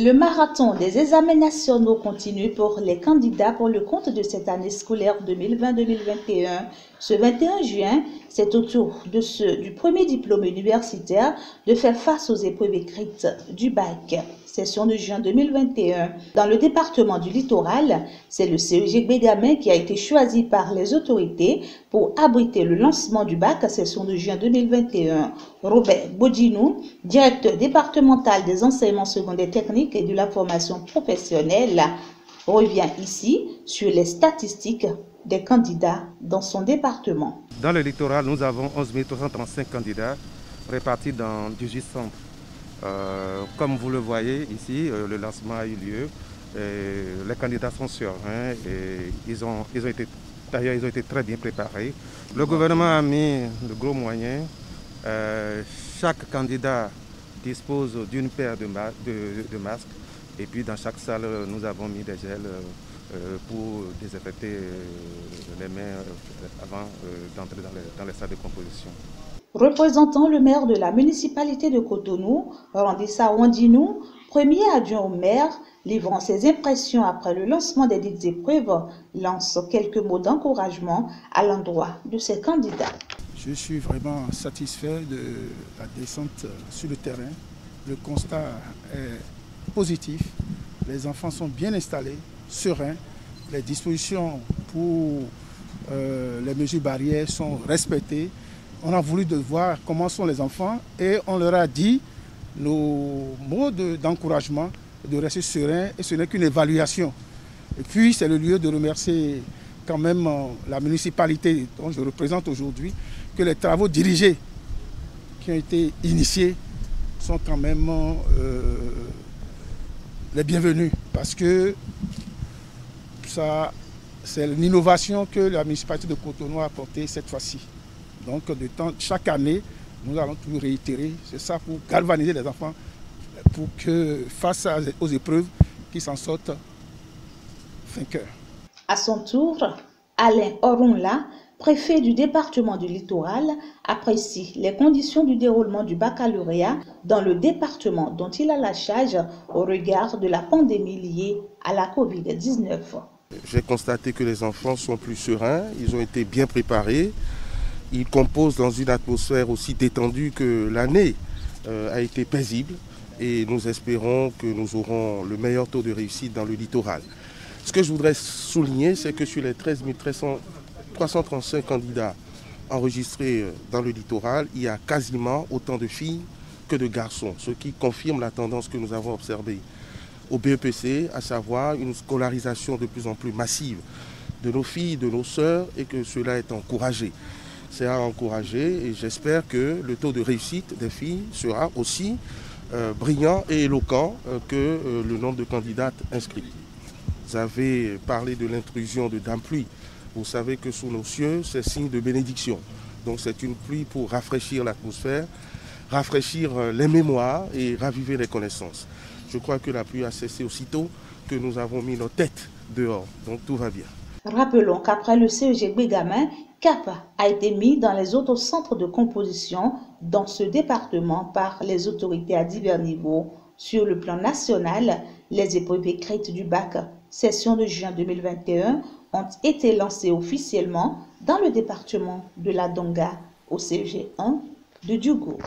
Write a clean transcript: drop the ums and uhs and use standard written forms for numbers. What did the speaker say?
Le marathon des examens nationaux continue pour les candidats pour le compte de cette année scolaire 2020-2021. Ce 21 juin, c'est au tour de ceux du premier diplôme universitaire de faire face aux épreuves écrites du bac. Session de juin 2021. Dans le département du littoral, c'est le CEG Bégamin qui a été choisi par les autorités pour abriter le lancement du bac à session de juin 2021. Robert Bodinou, directeur départemental des enseignements secondaires techniques et de la formation professionnelle, revient ici sur les statistiques des candidats dans son département. Dans le littoral, nous avons 11 335 candidats répartis dans 18 centres. Comme vous le voyez ici, le lancement a eu lieu. Les candidats sont sereins et ils ont été très bien préparés. Le gouvernement a mis de gros moyens. Chaque candidat dispose d'une paire de masques et puis dans chaque salle, nous avons mis des gels pour désinfecter les mains avant d'entrer dans les salles de composition. Représentant le maire de la municipalité de Cotonou, Randissa Wandinou, premier adjoint au maire, livrant ses impressions après le lancement des dites épreuves, lance quelques mots d'encouragement à l'endroit de ses candidats. Je suis vraiment satisfait de la descente sur le terrain. Le constat est positif. Les enfants sont bien installés, sereins. Les dispositions pour les mesures barrières sont respectées. On a voulu voir comment sont les enfants et on leur a dit nos mots d'encouragement, de rester sereins, et ce n'est qu'une évaluation. Et puis c'est le lieu de remercier quand même la municipalité dont je représente aujourd'hui, que les travaux dirigés qui ont été initiés sont quand même les bienvenus, parce que ça, c'est l'innovation que la municipalité de Cotonou a apportée cette fois-ci. Donc chaque année, nous allons tout réitérer. C'est ça pour galvaniser les enfants, pour que face aux épreuves, qu'ils s'en sortent vainqueurs. À son tour, Alain Orunla, préfet du département du littoral, apprécie les conditions du déroulement du baccalauréat dans le département dont il a la charge au regard de la pandémie liée à la Covid-19. J'ai constaté que les enfants sont plus sereins, ils ont été bien préparés. Ils composent dans une atmosphère aussi détendue que l'année a été paisible et nous espérons que nous aurons le meilleur taux de réussite dans le littoral. Ce que je voudrais souligner, c'est que sur les 13 335 candidats enregistrés dans le littoral, il y a quasiment autant de filles que de garçons, ce qui confirme la tendance que nous avons observée au BEPC, à savoir une scolarisation de plus en plus massive de nos filles, de nos sœurs, et que cela est encouragé. C'est à encourager et j'espère que le taux de réussite des filles sera aussi brillant et éloquent que le nombre de candidates inscrites. Vous avez parlé de l'intrusion de Dame Pluie. Vous savez que sous nos cieux, c'est signe de bénédiction. Donc c'est une pluie pour rafraîchir l'atmosphère, rafraîchir les mémoires et raviver les connaissances. Je crois que la pluie a cessé aussitôt que nous avons mis nos têtes dehors. Donc tout va bien. Rappelons qu'après le CEG Bégamin, cap a été mis dans les autres centres de composition dans ce département par les autorités à divers niveaux. Sur le plan national, les épreuves écrites du bac session de juin 2021 ont été lancées officiellement dans le département de la Donga au CEG 1 de Diougou.